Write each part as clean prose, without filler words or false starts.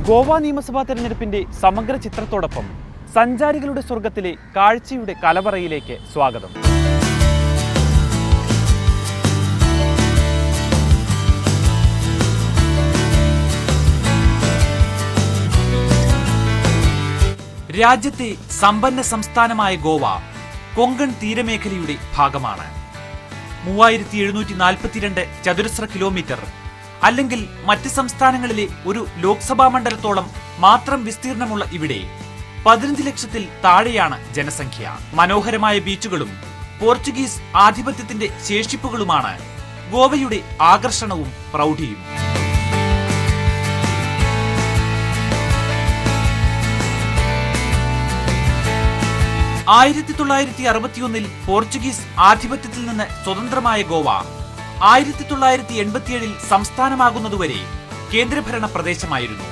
ഗോവ നിയമസഭാ തെരഞ്ഞെടുപ്പിന്റെ സമഗ്ര ചിത്രത്തോടൊപ്പം സഞ്ചാരികളുടെ സ്വർഗത്തിലെ കാഴ്ചയുടെ കലവറയിലേക്ക് സ്വാഗതം. രാജ്യത്തെ സമ്പന്ന സംസ്ഥാനമായ ഗോവ കൊങ്കൺ തീരമേഖലയുടെ ഭാഗമാണ്. 3742 ചതുരശ്ര കിലോമീറ്റർ അല്ലെങ്കിൽ മറ്റ് സംസ്ഥാനങ്ങളിലെ ഒരു ലോക്സഭാ മണ്ഡലത്തോളം മാത്രം വിസ്തീർണമുള്ള ഇവിടെ 15 ലക്ഷത്തിൽ താഴെയാണ് ജനസംഖ്യ. മനോഹരമായ ബീച്ചുകളും പോർച്ചുഗീസ് ആധിപത്യത്തിന്റെ ശേഷിപ്പുകളുമാണ് ഗോവയുടെ ആകർഷണവും പ്രൗഢിയും. ൽ 1961 പോർച്ചുഗീസ് ആധിപത്യത്തിൽ നിന്ന് സ്വതന്ത്രമായ ഗോവ 1987 സംസ്ഥാനമാകുന്നതുവരെ കേന്ദ്രഭരണ പ്രദേശമായിരുന്നു.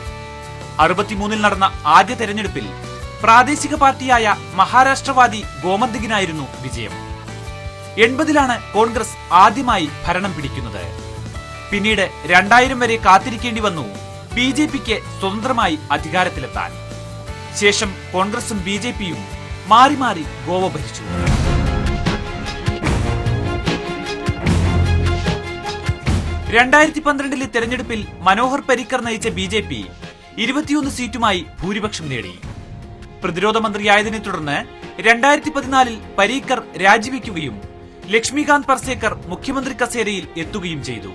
63 നടന്ന ആദ്യ തെരഞ്ഞെടുപ്പിൽ പ്രാദേശിക പാർട്ടിയായ മഹാരാഷ്ട്രവാദി ഗോമന്തകിനായിരുന്നു വിജയം. 80 കോൺഗ്രസ് ആദ്യമായി ഭരണം പിടിക്കുന്നത്. പിന്നീട് 2000 വരെ കാത്തിരിക്കേണ്ടി വന്നു BJPക്ക് സ്വതന്ത്രമായി അധികാരത്തിലെത്താൻ. ശേഷം കോൺഗ്രസും BJPയും മാറി മാറി ഗോവ ഭരിച്ചു. 2012 തെരഞ്ഞെടുപ്പിൽ മനോഹർ പരീക്കർ നയിച്ച BJP 21 സീറ്റുമായി ഭൂരിപക്ഷം നേടി. പ്രതിരോധ മന്ത്രിയായതിനെ തുടർന്ന് 2014 പരീക്കർ രാജിവെക്കുകയും ലക്ഷ്മികാന്ത് പർസേക്കർ മുഖ്യമന്ത്രി കസേരയിൽ എത്തുകയും ചെയ്തു.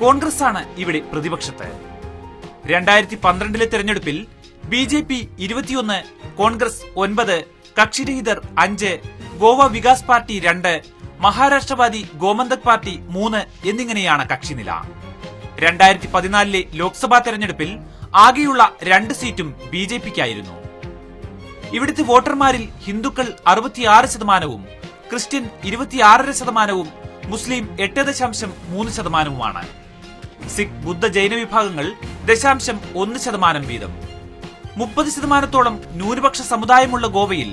കോൺഗ്രസാണ് ഇവിടെ പ്രതിപക്ഷത്ത്. 2012 തെരഞ്ഞെടുപ്പിൽ BJP 21, Congress 9, കക്ഷിരഹിതർ 5, Goa Vikas party 2, Maharashtrawadi Gomantak party 3 എന്നിങ്ങനെയാണ് കക്ഷിനില. 2014 ലോക്സഭാ തെരഞ്ഞെടുപ്പിൽ ആകെയുള്ള 2 സീറ്റും BJPക്കായിരുന്നു. ഇവിടുത്തെ വോട്ടർമാരിൽ ഹിന്ദുക്കൾ 66%, ക്രിസ്ത്യൻ 26%, മുസ്ലിം 8.3%, സിഖ് ബുദ്ധ ജൈന വിഭാഗങ്ങൾ 0.1% വീതം. 30%തോളം ന്യൂനപക്ഷ സമുദായമുള്ള ഗോവയിൽ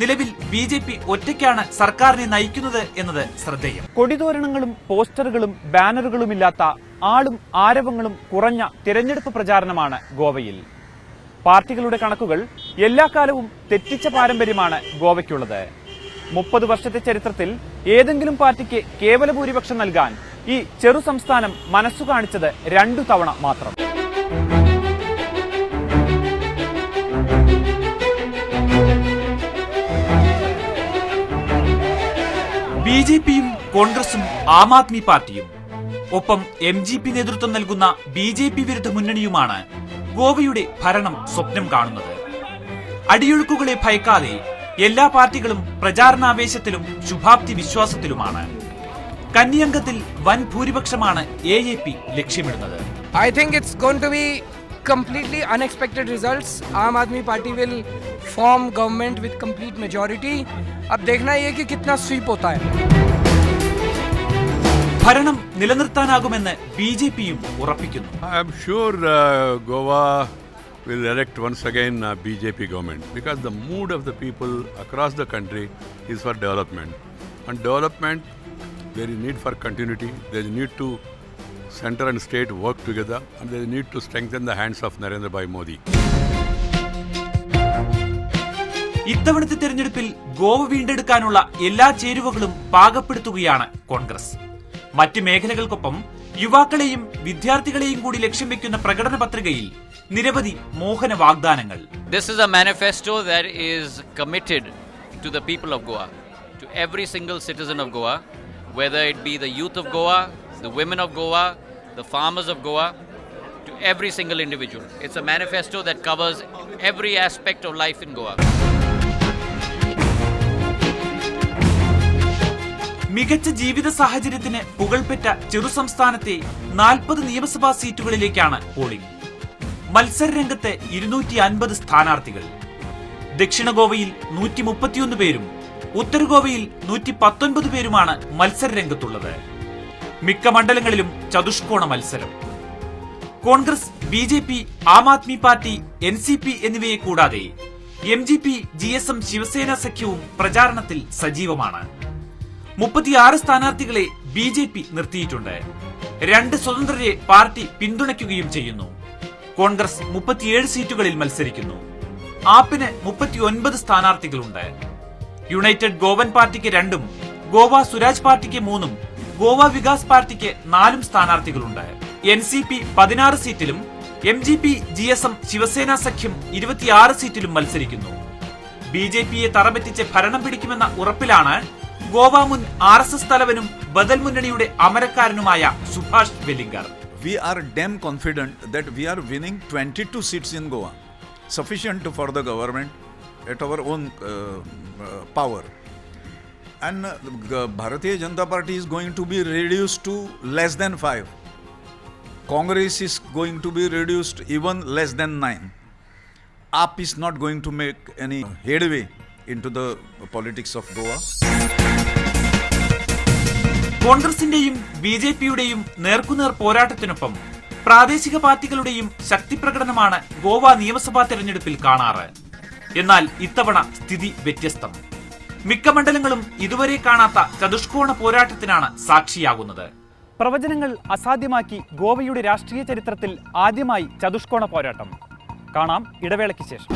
നിലവിൽ BJP ഒറ്റയ്ക്കാണ് സർക്കാരിനെ നയിക്കുന്നത് എന്നത് ശ്രദ്ധേയം. കൊടിതോരണങ്ങളും പോസ്റ്ററുകളും ബാനറുകളുമില്ലാത്ത ആളും ആരവങ്ങളും കുറഞ്ഞ തിരഞ്ഞെടുപ്പ് പ്രചാരണമാണ് ഗോവയിൽ. പാർട്ടികളുടെ കണക്കുകൾ എല്ലാ കാലവും തെറ്റിച്ച പാരമ്പര്യമാണ് ഗോവയ്ക്കുള്ളത്. 30 വർഷത്തെ ചരിത്രത്തിൽ ഏതെങ്കിലും പാർട്ടിക്ക് കേവല ഭൂരിപക്ഷം നൽകാൻ ഈ ചെറു സംസ്ഥാനം മനസ്സു കാണിച്ചത് 2 തവണ മാത്രം. BJPയും കോൺഗ്രസും ആം ആദ്മി പാർട്ടിയും ഒപ്പം MGP നേതൃത്വം നൽകുന്ന BJP വിരുദ്ധ മുന്നണിയുമാണ് ഗോവയുടെ ഭരണം സ്വപ്നം കാണുന്നത്. അടിയൊഴുക്കുകളെ ഭയക്കാതെ എല്ലാ പാർട്ടികളും പ്രചാരണാവേശത്തിലും ശുഭാപ്തി വിശ്വാസത്തിലുമാണ്. കന്നിയംഗത്തിൽ വൻ ഭൂരിപക്ഷമാണ് AAP ലക്ഷ്യമിടുന്നത്. I think it's going to be completely unexpected results. आम आदमी party will form government with complete majority. अब देखना ये कि कितना sweep होता है. ഭരണം നിലനിർത്താനാകുമെന്ന് BJPയും ഉറപ്പിക്കുന്നു. I am sure Goa will elect once again BJP government because the mood of the people across the country is for development. And development, there is need for continuity. There is need to center and state work together, and there is need to strengthen the hands of Narendra Bhai Modi. ഇത്തവണത്തെ തെരഞ്ഞെടുപ്പിൽ ഗോവ വീണ്ടെടുക്കാനുള്ള എല്ലാ ചേരുവകളും പാകപ്പെടുത്തുകയാണ് കോൺഗ്രസ്. മറ്റ് മേഖലകൾക്കൊപ്പം യുവാക്കളെയും വിദ്യാർത്ഥികളെയും കൂടി ലക്ഷ്യം വെക്കുന്ന പ്രകടന പത്രികയിൽ നിരവധി മോഹന വാഗ്ദാനങ്ങൾ. This is a manifesto that is committed to the people of Goa, to every single citizen of Goa, whether it be the youth of Goa, the women of Goa, the farmers of Goa, to every single individual. It's a manifesto that covers every aspect of life in Goa. മികച്ച ജീവിത സാഹചര്യത്തിന് പുകൾപെറ്റ ചെറു സംസ്ഥാനത്തെ 40 നിയമസഭാ സീറ്റുകളിലേക്കാണ് polling. മത്സരരംഗത്ത് 250 സ്ഥാനാർത്ഥികൾ. ദക്ഷിണ ഗോവയിൽ 131 പേരും ഉത്തര ഗോവയിൽ 119 പേരുമാണ് മത്സരരംഗത്തുള്ളത്. മിക്ക മണ്ഡലങ്ങളിലും ചതുഷ്കോണ മത്സരം. Congress, BJP, Aam Aadmi party, NCP എന്നിവയെ കൂടാതെ MGP, GSM, ശിവസേന സഖ്യവും പ്രചാരണത്തിൽ സജീവമാണ്. 36 സ്ഥാനാർത്ഥികളെ BJP നിർത്തിയിട്ടുണ്ട്. 2 സ്വതന്ത്രരെ പാർട്ടി പിന്തുണയ്ക്കുകയും ചെയ്യുന്നു. കോൺഗ്രസ് 37 സീറ്റുകളിൽ മത്സരിക്കുന്നു. ആപ്പിന് 39 സ്ഥാനാർത്ഥികളുണ്ട്. യുണൈറ്റഡ് ഗോവൻ പാർട്ടിക്ക് 2ഉം ഗോവ സ്വരാജ് പാർട്ടിക്ക് 3ഉം ഗോവ വികാസ് പാർട്ടിക്ക് 4ഉം സ്ഥാനാർത്ഥികളുണ്ട്. NCP 16 സീറ്റിലും MGP, GSM, ശിവസേന സഖ്യം 26 സീറ്റിലും മത്സരിക്കുന്നു. BJPയെ തറപറ്റിച്ച് ഭരണം പിടിക്കുമെന്ന ഉറപ്പിലാണ് ഗോവ മുൻ RSS തലവനും ബദൽ മുന്നണിയുടെ അമരക്കാരനുമായ Subhash വെല്ലിംഗർ. We are damn confident that we are winning 22 seats in Goa, sufficient for the government at our own power. And Bharatiya Janata Party is going to be reduced to less than 5. Congress is going to be reduced even less than 9. AAP is not going to make any headway into the politics of Goa. കോൺഗ്രസിന്റെയും BJPയുടെയും നേർക്കുനേർ പോരാട്ടത്തിനൊപ്പം പ്രാദേശിക പാർട്ടികളുടെയും ശക്തിപ്രകടനമാണ് ഗോവ നിയമസഭാ തെരഞ്ഞെടുപ്പിൽ കാണാറ്. എന്നാൽ ഇത്തവണ സ്ഥിതി വ്യത്യസ്തം. മിക്ക മണ്ഡലങ്ങളും ഇതുവരെ കാണാത്ത ചതുഷ്കോണ പോരാട്ടത്തിനാണ് സാക്ഷിയാകുന്നത്. പ്രവചനങ്ങൾ അസാധ്യമാക്കി ഗോവയുടെ രാഷ്ട്രീയ ചരിത്രത്തിൽ ആദ്യമായി ചതുഷ്കോണ പോരാട്ടം. കാണാം ഇടവേളയ്ക്ക് ശേഷം.